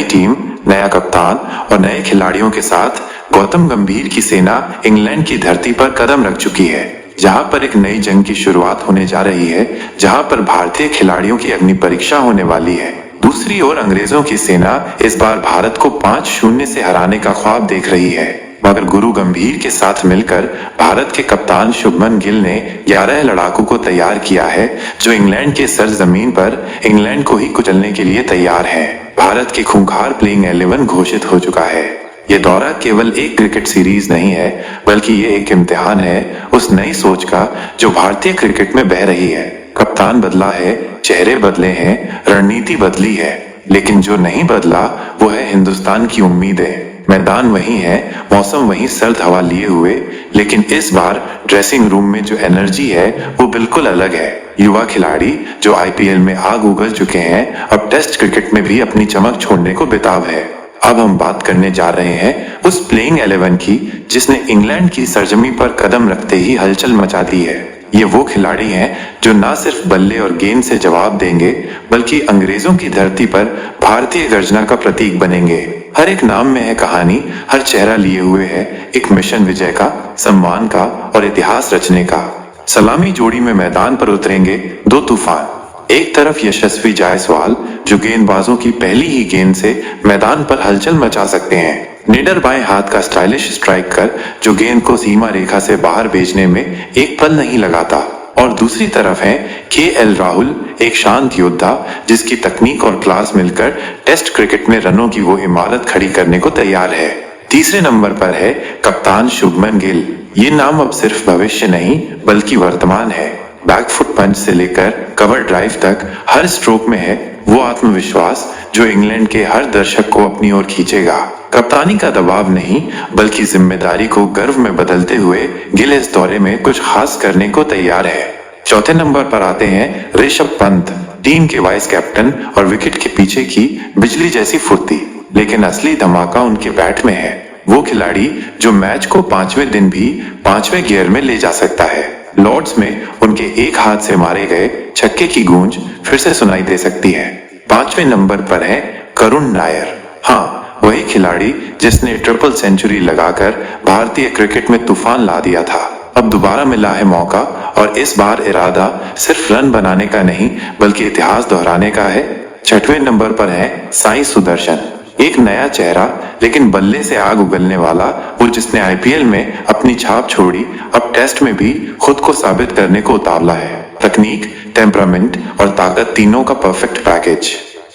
नई टीम, नया कप्तान और नए खिलाड़ियों के साथ गौतम गंभीर की सेना इंग्लैंड की धरती पर कदम रख चुकी है, जहां पर एक नई जंग की शुरुआत होने जा रही है, जहां पर भारतीय खिलाड़ियों की अग्नि परीक्षा होने वाली है। दूसरी ओर अंग्रेजों की सेना इस बार भारत को 5-0 से हराने का ख्वाब देख रही है, मगर गुरु गंभीर के साथ मिलकर भारत के कप्तान शुभमन गिल ने 11 लड़ाकू को तैयार किया है, जो इंग्लैंड के सरजमीन पर इंग्लैंड को ही कुचलने के लिए तैयार है। भारत की खूंखार प्लेइंग 11 घोषित हो चुका है। ये दौरा केवल एक क्रिकेट सीरीज नहीं है, बल्कि ये एक इम्तिहान है उस नई सोच का जो भारतीय क्रिकेट में बह रही है। कप्तान बदला है, चेहरे बदले हैं, रणनीति बदली है, लेकिन जो नहीं बदला वो है हिंदुस्तान की उम्मीदें। मैदान वही है, मौसम वही सर्द हवा लिए हुए, लेकिन इस बार ड्रेसिंग रूम में जो एनर्जी है वो बिल्कुल अलग है। युवा खिलाड़ी जो आईपीएल में आग उगल चुके हैं, अब टेस्ट क्रिकेट में भी अपनी चमक छोड़ने को बेताब है। अब हम बात करने जा रहे हैं उस प्लेइंग 11 की जिसने इंग्लैंड की सरजमी पर कदम रखते ही हलचल मचा दी है। ये वो खिलाड़ी हैं जो न सिर्फ बल्ले और गेंद से जवाब देंगे, बल्कि अंग्रेजों की धरती पर भारतीय गर्जना का प्रतीक बनेंगे। हर एक नाम में है कहानी, हर चेहरा लिए हुए है एक मिशन विजय का, सम्मान का और इतिहास रचने का। सलामी जोड़ी में मैदान पर उतरेंगे दो तूफान। एक तरफ यशस्वी जायसवाल जो गेंदबाजों की पहली ही गेंद से मैदान पर हलचल मचा सकते हैं, निडर बाएं हाथ का स्टाइलिश स्ट्राइकर जो गेंद को सीमा रेखा से बाहर भेजने में एक पल नहीं लगाता, और दूसरी तरफ है केएल राहुल, एक शांत योद्धा जिसकी तकनीक और क्लास मिलकर टेस्ट क्रिकेट में रनों की वो इमारत खड़ी करने को तैयार है। तीसरे नंबर पर है कप्तान शुभमन गिल। ये नाम अब सिर्फ भविष्य नहीं बल्कि वर्तमान है। बैकफुट पंच से लेकर कवर ड्राइव तक हर स्ट्रोक में है वो आत्मविश्वास जो इंग्लैंड के हर दर्शक को अपनी ओर खींचेगा। कप्तानी का दबाव नहीं बल्कि जिम्मेदारी को गर्व में बदलते हुए गिल इस दौरे में कुछ खास करने को तैयार है। चौथे नंबर पर आते हैं ऋषभ पंत, टीम के वाइस कैप्टन और विकेट के पीछे की बिजली जैसी फुर्ती, लेकिन असली धमाका उनके बैट में है। वो खिलाड़ी जो मैच को 5वें दिन भी 5वें गियर में ले जा सकता है। लॉर्ड्स में उनके एक हाथ से मारे गए छक्के की गूंज फिर से सुनाई दे सकती है। 5वें नंबर पर है करुण नायर। हाँ, वही खिलाड़ी जिसने ट्रिपल सेंचुरी लगाकर भारतीय क्रिकेट में तूफान ला दिया था। अब दोबारा मिला है मौका और इस बार इरादा सिर्फ रन बनाने का नहीं बल्कि इतिहास दोहराने का है। 6वें नंबर पर है साई सुदर्शन, एक नया चेहरा लेकिन बल्ले से आग उगलने वाला, वो जिसने आईपीएल में अपनी छाप छोड़ी, अब टेस्ट में भी खुद को साबित करने को उतावला है। तकनीक, टेम्परामेंट और ताकत तीनों का परफेक्ट पैकेज।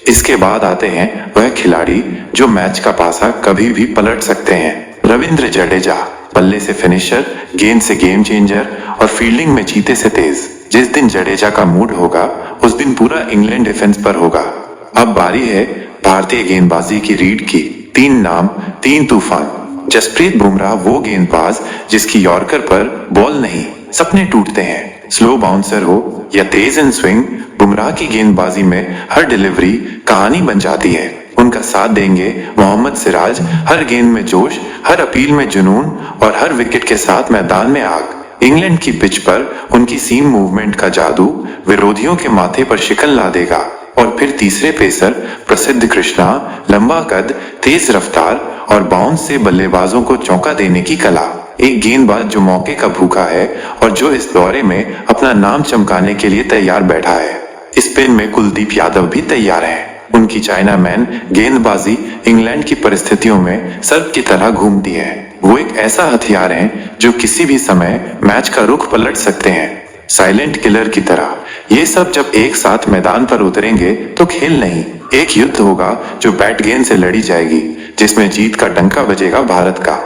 इसके बाद आते हैं वह खिलाड़ी जो मैच का पासा कभी भी पलट सकते हैं। रविंद्र जडेजा, बल्ले से फिनिशर, गेंद से गेम चेंजर और फील्डिंग में चीते से तेज। जिस दिन जडेजा का मूड होगा उस दिन पूरा इंग्लैंड डिफेंस पर होगा। अब बारी है भारतीय गेंदबाजी की रीढ़ की। 3 नाम, 3 तूफान। जसप्रीत बुमराह वो गेंदबाज जिसकी यॉर्कर पर बॉल नहीं, सपने टूटते हैं। स्लो बाउंसर हो या तेज इन स्विंग, बुमराह की गेंदबाजी में हर डिलीवरी कहानी बन जाती है। उनका साथ देंगे मोहम्मद सिराज, हर गेंद में जोश, हर अपील में जुनून और हर विकेट के साथ मैदान में आग। इंग्लैंड की पिच पर उनकी सीम मूवमेंट का जादू विरोधियों के माथे पर शिकन ला देगा। और फिर तीसरे पेसर प्रसिद्ध कृष्णा, लंबा कद, तेज रफ्तार और बाउंस से बल्लेबाजों को चौंका देने की कला। एक गेंदबाज जो मौके का भूखा है और जो इस दौरे में अपना नाम चमकाने के लिए तैयार बैठा है। स्पिन में कुलदीप यादव भी तैयार है। उनकी चाइना मैन गेंदबाजी इंग्लैंड की परिस्थितियों में सर्प की तरह घूमती है। वो एक ऐसा हथियार है जो किसी भी समय मैच का रुख पलट सकते हैं, साइलेंट किलर की तरह। ये सब जब एक साथ मैदान पर उतरेंगे तो खेल नहीं, एक युद्ध होगा जो बैट गेंद से लड़ी जाएगी, जिसमें जीत का डंका बजेगा भारत का।